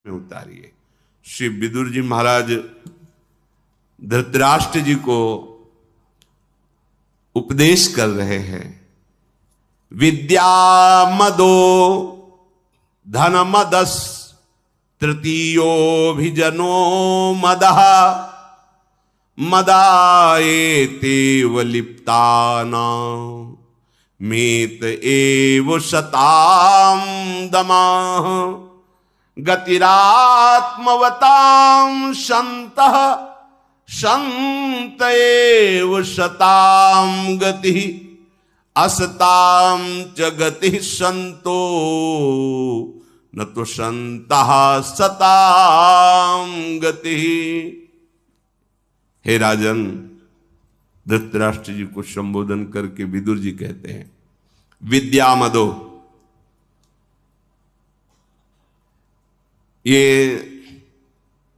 में उतारिए। श्री विदुर जी महाराज धृतराष्ट्र जी को उपदेश कर रहे हैं। विद्या मदो धन मदस तृतीयोभिजनो मदः मदाएतेव लिप्ताना मेत एव शताम दमाः गतिरात्मवतां शन्तः शन्त एव शतां गतिः असतां च गतिः शन्तो न तो शन्तः सतां गतिः। हे राजन, धृतराष्ट्र जी को संबोधन करके विदुर जी कहते हैं, विद्या मदो, ये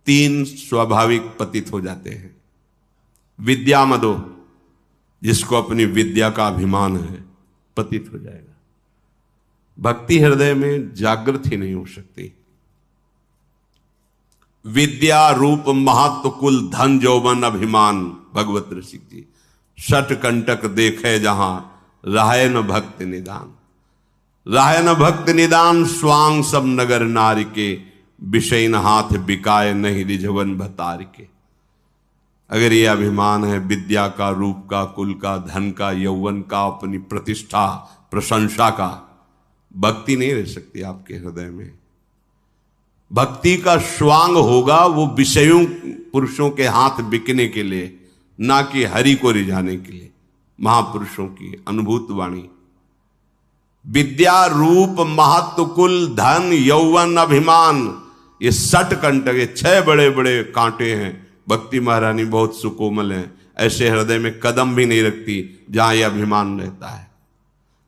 तीन स्वाभाविक पतित हो जाते हैं। विद्या मदो, जिसको अपनी विद्या का अभिमान है, पतित हो जाएगा। भक्ति हृदय में जागृत ही नहीं हो सकती। विद्या रूप महत्व कुल धन जौवन अभिमान, भगवत ऋषि जी। शठ कंटक देखे जहां राहे न भक्त निदान, राहे न भक्त निदान स्वांग सब नगर नारी के विषय न हाथ बिकाए नहीं रिझवन भतार के। अगर ये अभिमान है विद्या का, रूप का, कुल का, धन का, यौवन का, अपनी प्रतिष्ठा प्रशंसा का, भक्ति नहीं रह सकती आपके हृदय में। भक्ति का स्वांग होगा वो विषयों पुरुषों के हाथ बिकने के लिए, ना कि हरि को रिझाने के लिए। महापुरुषों की अनुभूत वाणी। विद्या रूप महत्व कुल धन यौवन अभिमान, ये 60 कंटक, ये 6 बड़े बड़े कांटे हैं। भक्ति महारानी बहुत सुकोमल हैं, ऐसे हृदय में कदम भी नहीं रखती जहां यह अभिमान रहता है।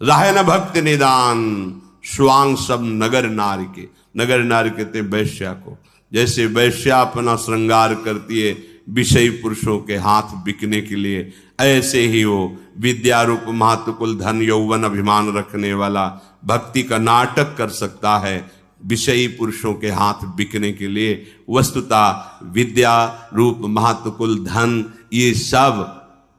राहे न भक्त निदान स्वांग सब नगर नारी के। नगर नारी कहते वैश्या को। जैसे वैश्या अपना श्रृंगार करती है विषयी पुरुषों के हाथ बिकने के लिए, ऐसे ही वो विद्या रूप महत्व कुल धन यौवन अभिमान रखने वाला भक्ति का नाटक कर सकता है विषयी पुरुषों के हाथ बिकने के लिए। वस्तुतः विद्या रूप महत्व कुल धन ये सब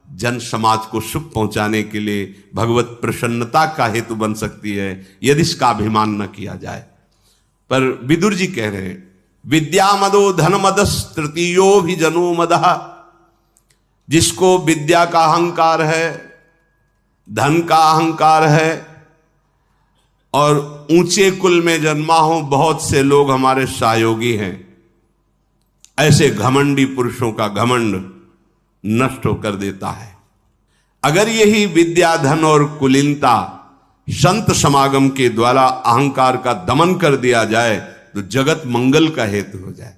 जन समाज को सुख पहुंचाने के लिए भगवत प्रसन्नता का हेतु बन सकती है यदि इसका अभिमान न किया जाए। पर विदुर जी कह रहे हैं, विद्या मदो धन मदस तृतीयो भी जनो मदः। जिसको विद्या का अहंकार है, धन का अहंकार है और ऊंचे कुल में जन्मा हो, बहुत से लोग हमारे सहयोगी हैं, ऐसे घमंडी पुरुषों का घमंड नष्ट होकर देता है। अगर यही विद्या धन और कुलीनता संत समागम के द्वारा अहंकार का दमन कर दिया जाए तो जगत मंगल का हेतु हो जाए।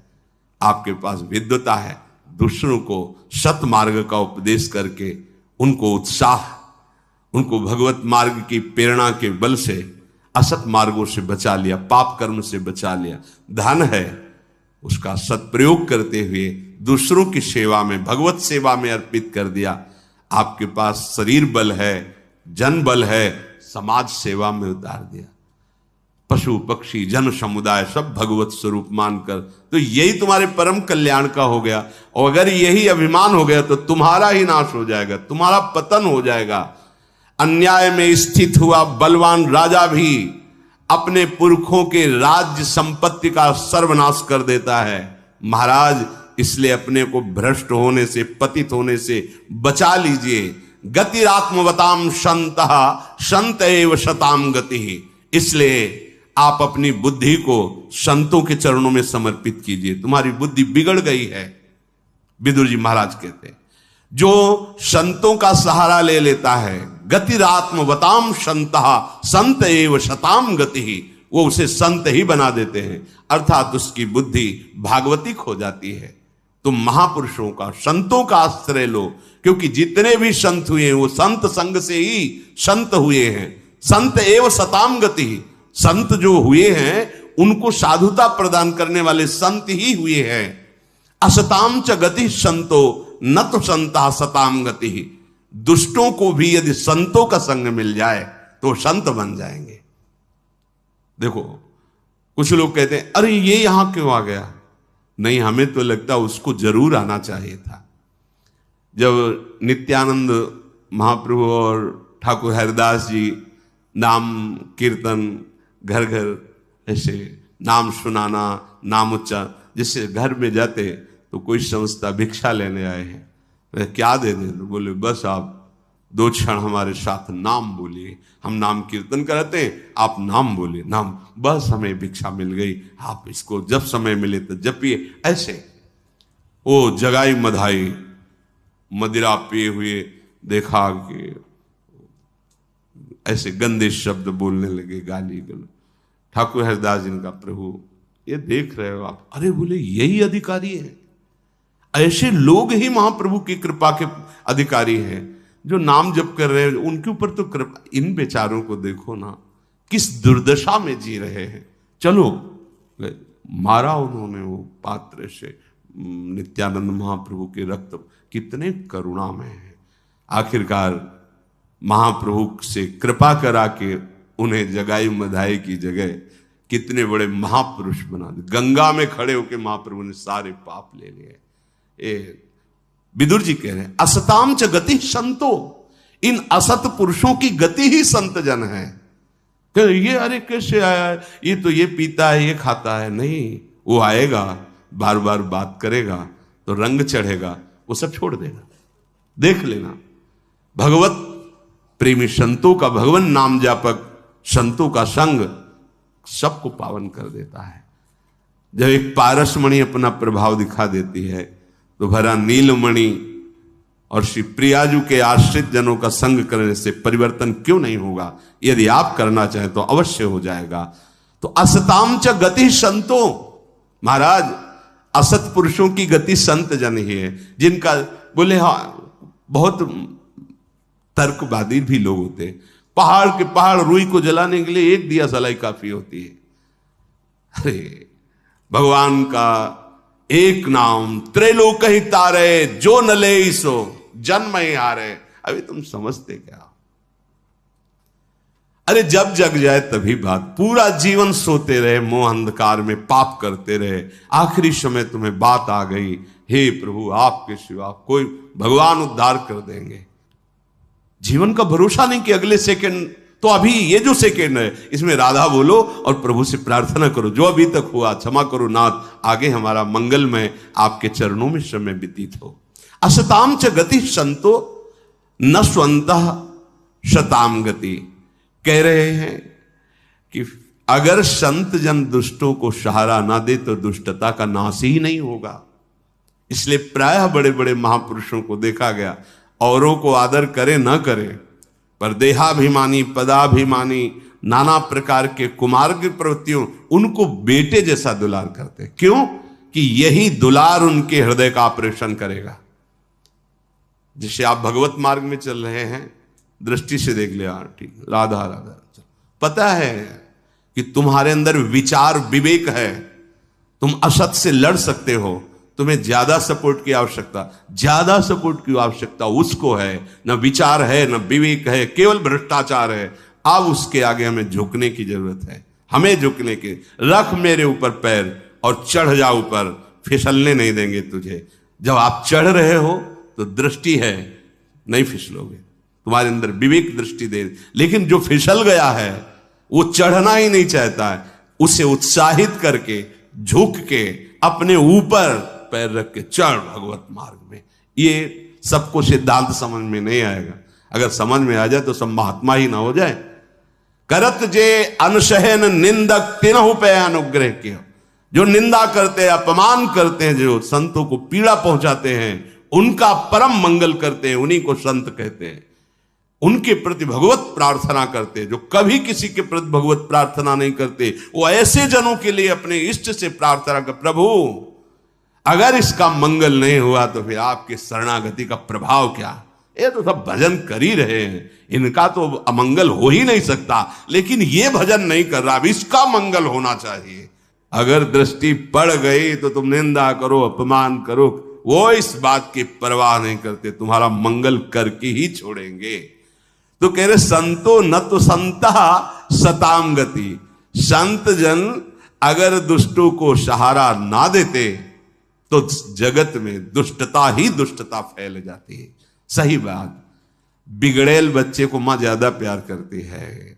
आपके पास विद्वता है, दूसरों को सत मार्ग का उपदेश करके उनको उत्साह, उनको भगवत मार्ग की प्रेरणा के बल से असत मार्गों से बचा लिया, पाप कर्म से बचा लिया। धन है, उसका सत्प्रयोग करते हुए दूसरों की सेवा में, भगवत सेवा में अर्पित कर दिया। आपके पास शरीर बल है, जन बल है, समाज सेवा में उतार दिया। पशु पक्षी जन समुदाय सब भगवत स्वरूप मानकर, तो यही तुम्हारे परम कल्याण का हो गया। और अगर यही अभिमान हो गया तो तुम्हारा ही नाश हो जाएगा, तुम्हारा पतन हो जाएगा। अन्याय में स्थित हुआ बलवान राजा भी अपने पुरखों के राज्य संपत्ति का सर्वनाश कर देता है। महाराज, इसलिए अपने को भ्रष्ट होने से, पतित होने से बचा लीजिए। गतिरात्मवताम शन्तः शन्त एव शताम गतिः। इसलिए आप अपनी बुद्धि को संतों के चरणों में समर्पित कीजिए। तुम्हारी बुद्धि बिगड़ गई है। विदुर जी महाराज कहते हैं, जो संतों का सहारा ले लेता है, गतिरात्मवताम शन्तः संत एव शताम गतिः, वो उसे संत ही बना देते हैं, अर्थात उसकी बुद्धि भागवतिक हो जाती है। तुम महापुरुषों का, संतों का आश्रय लो, क्योंकि जितने भी संत हुए हैं वो संत संग से ही संत हुए हैं। संत एव शताम गतिः, संत जो हुए हैं उनको साधुता प्रदान करने वाले संत ही हुए हैं। असताम च गति संतो न तो संता सताम गतिः। दुष्टों को भी यदि संतों का संग मिल जाए तो संत बन जाएंगे। देखो, कुछ लोग कहते हैं अरे ये यहां क्यों आ गया। नहीं, हमें तो लगता उसको जरूर आना चाहिए था। जब नित्यानंद महाप्रभु और ठाकुर हरिदास जी नाम कीर्तन घर घर ऐसे नाम सुनाना, नाम उच्चारण, जिससे घर में जाते तो कोई समझता भिक्षा लेने आए हैं, वे क्या दे दे, तो बोले बस आप 2 क्षण हमारे साथ नाम बोलिए, हम नाम कीर्तन करते हैं, आप नाम बोलिए, नाम, बस हमें भिक्षा मिल गई, आप इसको जब समय मिले तो जपिए। ऐसे वो जगाई मधाई मदिरा पिए हुए देखा कि ऐसे गंदे शब्द बोलने लगे, गाली गल। ठाकुर हरिदास जी का प्रभु ये देख रहे हो आप? अरे बोले यही अधिकारी है, ऐसे लोग ही महाप्रभु की कृपा के अधिकारी हैं जो नाम जप कर रहे हैं, उनके ऊपर तो कृपा। इन बेचारों को देखो ना किस दुर्दशा में जी रहे हैं। चलो मारा उन्होंने वो पात्र से नित्यानंद महाप्रभु के रक्त, कितने करुणामय है। आखिरकार महाप्रभु से कृपा करा के उन्हें जगाई मधाई की जगह कितने बड़े महापुरुष बना दे। गंगा में खड़े होकर महाप्रभु ने सारे पाप ले लिए। विदुर जी कह रहे हैं असताम च गति संतो, इन असत पुरुषों की गति ही संत जन है। ये अरे कैसे आया है, ये तो ये पीता है, ये खाता है। नहीं, वो आएगा, बार बार बात करेगा तो रंग चढ़ेगा, वो सब छोड़ देगा। देख लेना, भगवत प्रेमी संतों का, भगवान नाम जापक संतों का संग सबको पावन कर देता है। जब एक पारसमणि अपना प्रभाव दिखा देती है तो भरा नीलमणि और श्री प्रियाजू के आश्रित जनों का संग करने से परिवर्तन क्यों नहीं होगा? यदि आप करना चाहें तो अवश्य हो जाएगा। तो असताम च गति संतो, महाराज असत पुरुषों की गति संत जन ही है, जिनका बोले हाँ बहुत तर्कवादी भी लोग होते हैं। पहाड़ के पहाड़ रुई को जलाने के लिए एक दिया सलाई काफी होती है। अरे भगवान का एक नाम त्रैलोक ही तारे, जो न ले सो जन्म ही हारे। अभी तुम समझते क्या? अरे जब जग जाए तभी बात। पूरा जीवन सोते रहे, मोह अंधकार में पाप करते रहे, आखिरी समय तुम्हें बात आ गई, हे प्रभु आपके सिवा कोई, भगवान उद्धार कर देंगे। जीवन का भरोसा नहीं कि अगले सेकंड, तो अभी ये जो सेकंड है इसमें राधा बोलो और प्रभु से प्रार्थना करो, जो अभी तक हुआ क्षमा करो नाथ, आगे हमारा मंगलमय आपके चरणों में समय व्यतीत हो। असताम च गति संतो न स्वंतः शताम गति। कह रहे हैं कि अगर संत जन दुष्टों को सहारा ना दे तो दुष्टता का नाश ही नहीं होगा। इसलिए प्रायः बड़े बड़े महापुरुषों को देखा गया, औरों को आदर करे न करे, पर देहाभिमानी, पदाभिमानी, नाना प्रकार के कुमार्ग प्रवृत्तियों, उनको बेटे जैसा दुलार करते। क्यों? कि यही दुलार उनके हृदय का ऑपरेशन करेगा। जिसे आप भगवत मार्ग में चल रहे हैं, दृष्टि से देख लिया, ठीक, राधा राधा, पता है कि तुम्हारे अंदर विचार विवेक है, तुम असत से लड़ सकते हो, तुम्हें ज्यादा सपोर्ट की आवश्यकता, ज्यादा सपोर्ट की आवश्यकता उसको है, न विचार है न विवेक है, केवल भ्रष्टाचार है। अब उसके आगे हमें झुकने की जरूरत है, हमें झुकने की। रख मेरे ऊपर पैर और चढ़ जा ऊपर, फिसलने नहीं देंगे तुझे। जब आप चढ़ रहे हो तो दृष्टि है, नहीं फिसलोगे, तुम्हारे अंदर विवेक दृष्टि दे। लेकिन जो फिसल गया है वो चढ़ना ही नहीं चाहता है, उसे उत्साहित करके, झुक के, अपने ऊपर पैर रख के चढ़ भगवत मार्ग में। ये सबको सिद्धांत समझ में नहीं आएगा। अगर समझ में आ जाए तो सब महात्मा ही ना हो जाए। करत जे अनशहन निंदक तिनहु पे अनुग्रह किया। जो निंदा करते हैं, अपमान करते हैं, जो संतों को पीड़ा पहुंचाते हैं, उनका परम मंगल करते हैं, उन्हीं को संत कहते हैं। उनके प्रति भगवत प्रार्थना करते, जो कभी किसी के प्रति भगवत प्रार्थना नहीं करते, वो ऐसे जनों के लिए अपने इष्ट से प्रार्थना कर, प्रभु अगर इसका मंगल नहीं हुआ तो फिर आपके शरणागति का प्रभाव क्या? ये तो सब भजन कर ही रहे हैं, इनका तो अमंगल हो ही नहीं सकता, लेकिन ये भजन नहीं कर रहा, अब इसका मंगल होना चाहिए। अगर दृष्टि पड़ गई तो तुम निंदा करो, अपमान करो, वो इस बात की परवाह नहीं करते, तुम्हारा मंगल करके ही छोड़ेंगे। तो कह रहे संतो न तो संता सताम गति। संत जन अगर दुष्टों को सहारा ना देते तो जगत में दुष्टता ही दुष्टता फैल जाती है। सही बात, बिगड़ेल बच्चे को मां ज्यादा प्यार करती है।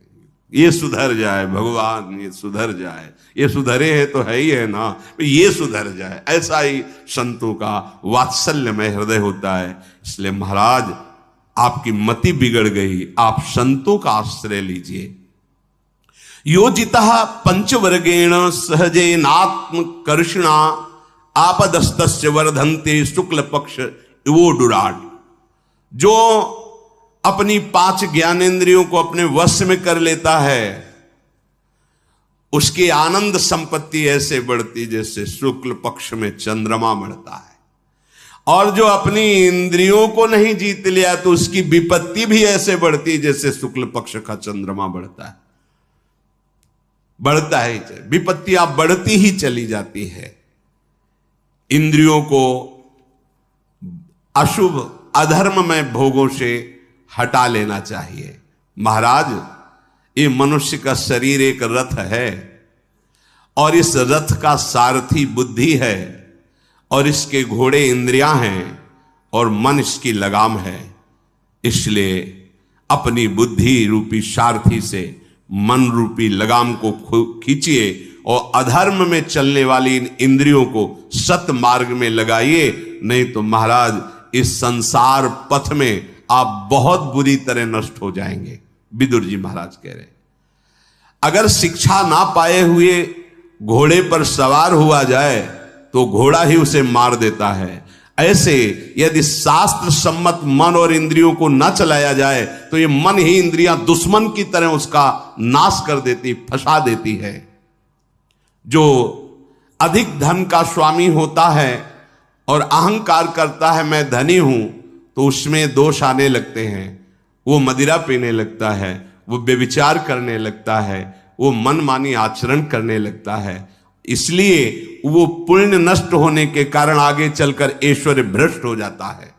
ये सुधर जाए भगवान, ये सुधर जाए, ये सुधरे है तो है ही है ना, ये सुधर जाए, ऐसा ही संतों का वात्सल्यमय हृदय होता है। इसलिए महाराज आपकी मति बिगड़ गई, आप संतों का आश्रय लीजिए। योजितः पंचवर्गेण सहजेनात्म कर्षणा आपदस्तस्य वर्धन्ते शुक्ल पक्ष इवोडुराट। जो अपनी 5 ज्ञानेंद्रियों को अपने वश में कर लेता है, उसकी आनंद संपत्ति ऐसे बढ़ती जैसे शुक्ल पक्ष में चंद्रमा बढ़ता है। और जो अपनी इंद्रियों को नहीं जीत लिया तो उसकी विपत्ति भी ऐसे बढ़ती जैसे शुक्ल पक्ष का चंद्रमा बढ़ता है। बढ़ता है, विपत्तियां बढ़ती ही चली जाती है। इंद्रियों को अशुभ अधर्ममय भोगों से हटा लेना चाहिए। महाराज ये मनुष्य का शरीर एक रथ है और इस रथ का सारथी बुद्धि है और इसके घोड़े इंद्रियां हैं और मन इसकी लगाम है। इसलिए अपनी बुद्धि रूपी सारथी से मन रूपी लगाम को खींचिए और अधर्म में चलने वाली इन इंद्रियों को सत मार्ग में लगाइए। नहीं तो महाराज इस संसार पथ में आप बहुत बुरी तरह नष्ट हो जाएंगे। विदुर जी महाराज कह रहे, अगर शिक्षा ना पाए हुए घोड़े पर सवार हुआ जाए तो घोड़ा ही उसे मार देता है। ऐसे यदि शास्त्र सम्मत मन और इंद्रियों को न चलाया जाए तो ये मन ही इंद्रियां दुश्मन की तरह उसका नाश कर देती, फंसा देती है। जो अधिक धन का स्वामी होता है और अहंकार करता है मैं धनी हूं, तो उसमें दोष आने लगते हैं। वो मदिरा पीने लगता है, वो व्यभिचार करने लगता है, वो मनमानी आचरण करने लगता है। इसलिए वो पुण्य नष्ट होने के कारण आगे चलकर ऐश्वर्य भ्रष्ट हो जाता है।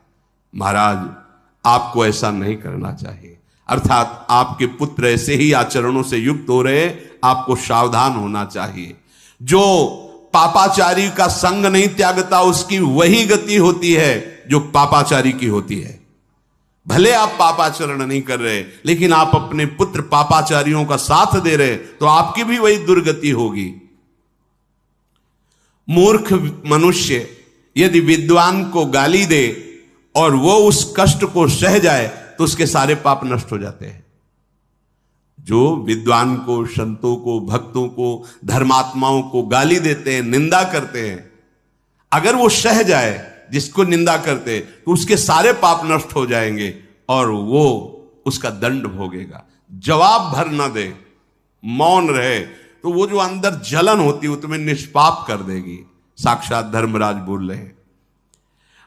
महाराज आपको ऐसा नहीं करना चाहिए। अर्थात आपके पुत्र ऐसे ही आचरणों से युक्त हो रहे, आपको सावधान होना चाहिए। जो पापाचारी का संग नहीं त्यागता उसकी वही गति होती है जो पापाचारी की होती है। भले आप पापाचरण नहीं कर रहे, लेकिन आप अपने पुत्र पापाचारियों का साथ दे रहे, तो आपकी भी वही दुर्गति होगी। मूर्ख मनुष्य यदि विद्वान को गाली दे और वो उस कष्ट को सह जाए तो उसके सारे पाप नष्ट हो जाते हैं। जो विद्वान को, संतों को, भक्तों को, धर्मात्माओं को गाली देते हैं, निंदा करते हैं, अगर वो सह जाए जिसको निंदा करते, तो उसके सारे पाप नष्ट हो जाएंगे और वो उसका दंड भोगेगा। जवाब भर न दे, मौन रहे, तो वो जो अंदर जलन होती है वो तुम्हें निष्पाप कर देगी। साक्षात धर्मराज बोल रहे हैं।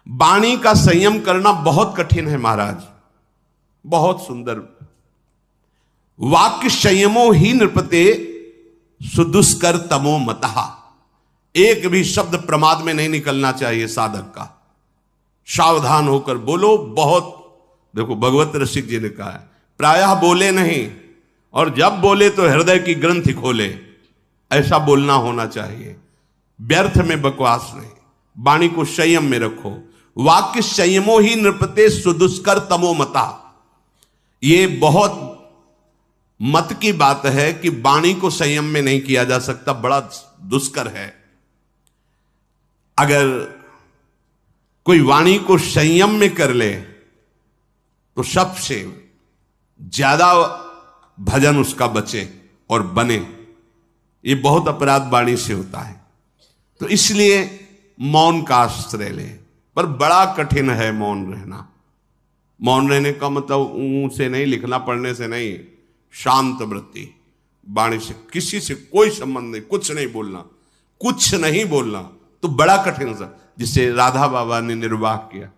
वाणी का संयम करना बहुत कठिन है महाराज, बहुत सुंदर। वाक्य संयमो ही नृपते सुदुष्कर तमो मतः। एक भी शब्द प्रमाद में नहीं निकलना चाहिए साधक का। सावधान होकर बोलो। बहुत देखो भगवत रसिक जी ने कहा है, प्रायः बोले नहीं और जब बोले तो हृदय की ग्रंथि खोले, ऐसा बोलना होना चाहिए। व्यर्थ में बकवास नहीं, वाणी को संयम में रखो। वाक्य संयमो ही नृपते सुदुष्कर तमो मता। ये बहुत मत की बात है कि वाणी को संयम में नहीं किया जा सकता, बड़ा दुष्कर है। अगर कोई वाणी को संयम में कर ले तो सबसे ज्यादा भजन उसका बचे और बने। ये बहुत अपराध वाणी से होता है। तो इसलिए मौन का आश्रय ले, पर बड़ा कठिन है मौन रहना। मौन रहने का मतलब ऊं से नहीं, लिखना पढ़ने से नहीं, शांत वृत्ति, वाणी से किसी से कोई संबंध नहीं, कुछ नहीं बोलना, कुछ नहीं बोलना, तो बड़ा कठिन सा। जिसे राधा बाबा ने निर्वाह किया,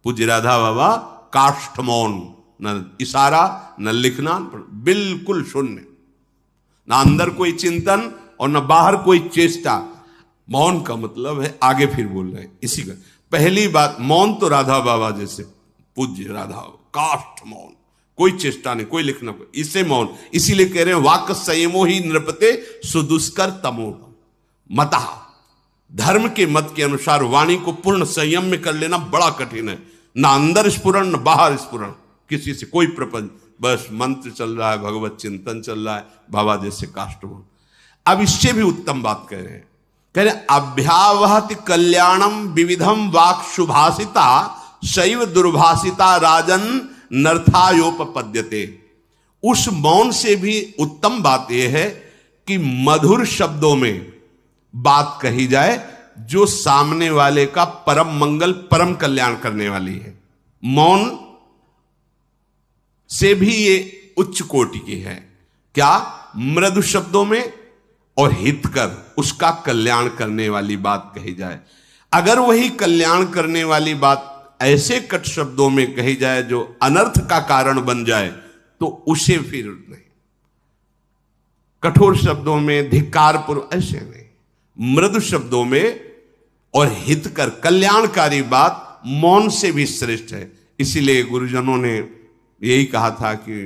पूज्य राधा बाबा, काष्ठ मौन, न इशारा न लिखना, बिल्कुल शून्य, ना अंदर कोई चिंतन और न बाहर कोई चेष्टा। मौन का मतलब है, आगे फिर बोल रहे हैं इसी का। पहली बात, मौन तो राधा बाबा जैसे पूज्य राधा, काष्ठ मौन, कोई चेष्टा नहीं, कोई लिखना, इसे मौन। इसीलिए कह रहे हैं वाक्य संयमो ही नृपते सुदुष्कर तमो। मतः, धर्म के मत के अनुसार वाणी को पूर्ण संयम में कर लेना बड़ा कठिन है। ना अंदर स्फुरण न बाहर स्फुरण, किसी से कोई प्रपंच, बस मंत्र चल रहा है, भगवत चिंतन चल रहा है, बाबा जैसे काष्ठमोहन। अब इससे भी उत्तम बात कह रहे हैं, कह रहे अभ्यावहति कल्याणम विविधम वाक् शुभाषिता शैव दुर्भाषिता राजन नर्थायोपपद्यते। उस मौन से भी उत्तम बात यह है कि मधुर शब्दों में बात कही जाए जो सामने वाले का परम मंगल परम कल्याण करने वाली है। मौन से भी ये उच्च कोटि की है। क्या? मृदु शब्दों में और हितकर उसका कल्याण करने वाली बात कही जाए। अगर वही कल्याण करने वाली बात ऐसे कट शब्दों में कही जाए जो अनर्थ का कारण बन जाए तो उसे फिर नहीं। कठोर शब्दों में धिक्कारपूर्व ऐसे नहीं, मृदु शब्दों में और हितकर कल्याणकारी बात मौन से भी श्रेष्ठ है। इसीलिए गुरुजनों ने यही कहा था कि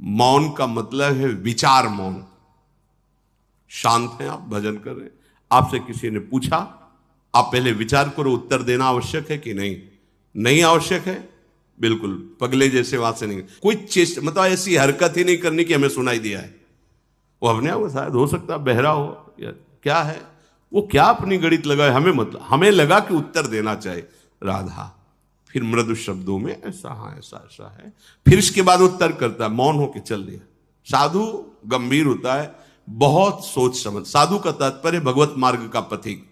मौन का मतलब है विचार मौन। शांत हैं आप, भजन कर रहे हैं, आपसे किसी ने पूछा, आप पहले विचार करो उत्तर देना आवश्यक है कि नहीं। नहीं आवश्यक है, बिल्कुल पगले जैसे वहां से नहीं, कोई चेष्टा मतलब ऐसी हरकत ही नहीं करनी कि हमें सुनाई दिया है। वो अपने आप शायद हो सकता है बहरा हो या क्या है, वो क्या अपनी गणित लगाए, हमें मतलब हमें लगा कि उत्तर देना चाहिए। राधा फिर मृदु शब्दों में ऐसा, हाँ ऐसा ऐसा है, फिर इसके बाद उत्तर करता है, मौन होके चल दिया। साधु गंभीर होता है, बहुत सोच समझ। साधु का तात्पर्य भगवत मार्ग का पथिक।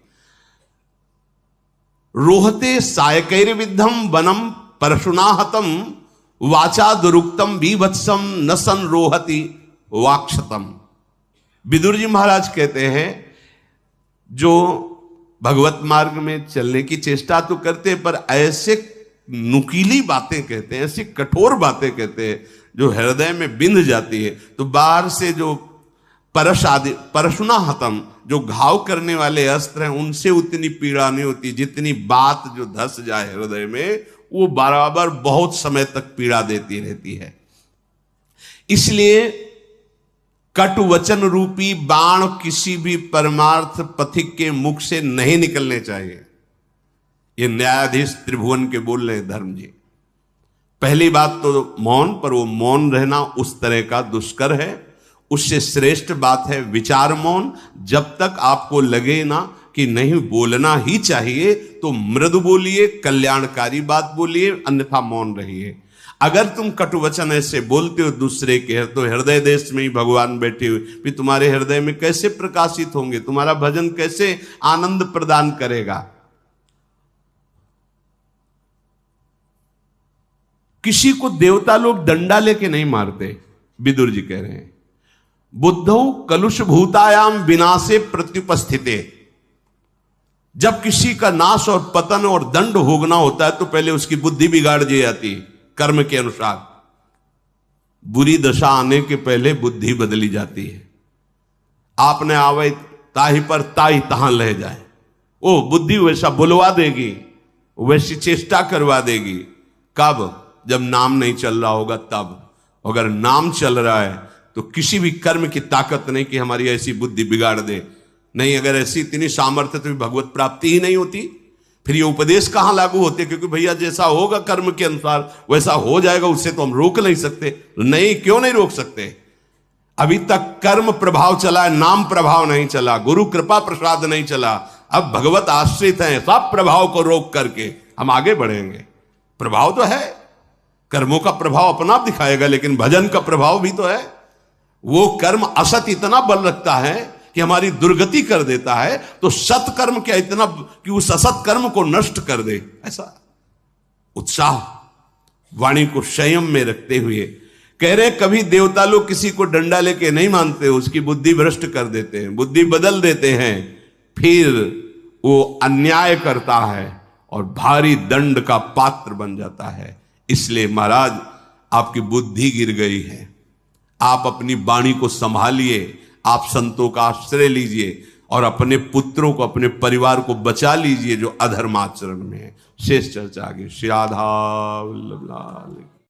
रोहते सायकैर विद्धम वनम परशुनाहतम वाचा दुरुक्तम बीभत्सम न सन रोहति वाक्षतम। विदुर जी महाराज कहते हैं जो भगवत मार्ग में चलने की चेष्टा तो करते पर ऐसे नुकीली बातें कहते हैं, ऐसी कठोर बातें कहते हैं जो हृदय में बिंध जाती है। तो बाहर से जो परश आदि परशुना हतम जो घाव करने वाले अस्त्र हैं उनसे उतनी पीड़ा नहीं होती जितनी बात जो धस जाए हृदय में वो बराबर बहुत समय तक पीड़ा देती रहती है। इसलिए कट वचन रूपी बाण किसी भी परमार्थ पथिक के मुख से नहीं निकलने चाहिए। ये न्यायाधीश त्रिभुवन के बोल रहे धर्म जी। पहली बात तो मौन, पर वो मौन रहना उस तरह का दुष्कर है। उससे श्रेष्ठ बात है विचार मौन। जब तक आपको लगे ना कि नहीं बोलना ही चाहिए तो मृदु बोलिए, कल्याणकारी बात बोलिए, अन्यथा मौन रहिए। अगर तुम कटुवचन ऐसे बोलते हो दूसरे के तो हृदय देश में ही भगवान बैठे हुए फिर तुम्हारे हृदय में कैसे प्रकाशित होंगे, तुम्हारा भजन कैसे आनंद प्रदान करेगा। किसी को देवता लोग डंडा लेके नहीं मारते, विदुर जी कह रहे हैं। बुद्धौ कलुष भूतायाम विनाशे प्रत्युपस्थिते। जब किसी का नाश और पतन और दंड भोगना होता है तो पहले उसकी बुद्धि बिगाड़ दी जाती है कर्म के अनुसार। बुरी दशा आने के पहले बुद्धि बदली जाती है। आपने आवे ताही पर ताही तहां लह जाए, ओ बुद्धि वैसा बुलवा देगी, वैसी चेष्टा करवा देगी। कब? जब नाम नहीं चल रहा होगा तब। अगर नाम चल रहा है तो किसी भी कर्म की ताकत नहीं कि हमारी ऐसी बुद्धि बिगाड़ दे। नहीं, अगर ऐसी इतनी सामर्थ्य तो भगवत प्राप्ति ही नहीं होती। फिर ये उपदेश कहां लागू होते? क्योंकि भैया जैसा होगा कर्म के अनुसार वैसा हो जाएगा, उससे तो हम रोक नहीं सकते। नहीं, क्यों नहीं रोक सकते? अभी तक कर्म प्रभाव चला है, नाम प्रभाव नहीं चला, गुरु कृपा प्रसाद नहीं चला। अब भगवत आश्रित हैं, सब प्रभाव को रोक करके हम आगे बढ़ेंगे। प्रभाव तो है, कर्मों का प्रभाव अपना आप दिखाएगा, लेकिन भजन का प्रभाव भी तो है। वो कर्म असत इतना बल रखता है कि हमारी दुर्गति कर देता है, तो सत्कर्म क्या इतना कि उस असत कर्म को नष्ट कर दे। ऐसा उत्साह वाणी को संयम में रखते हुए कह रहे, कभी देवता लोग किसी को डंडा लेके नहीं मानते, उसकी बुद्धि भ्रष्ट कर देते हैं, बुद्धि बदल देते हैं, फिर वो अन्याय करता है और भारी दंड का पात्र बन जाता है। इसलिए महाराज आपकी बुद्धि गिर गई है, आप अपनी वाणी को संभालिए, आप संतों का आश्रय लीजिए और अपने पुत्रों को, अपने परिवार को बचा लीजिए जो अधर्माचरण में है। शेष चर्चा आगे। श्री राधा वल्लभ लाल।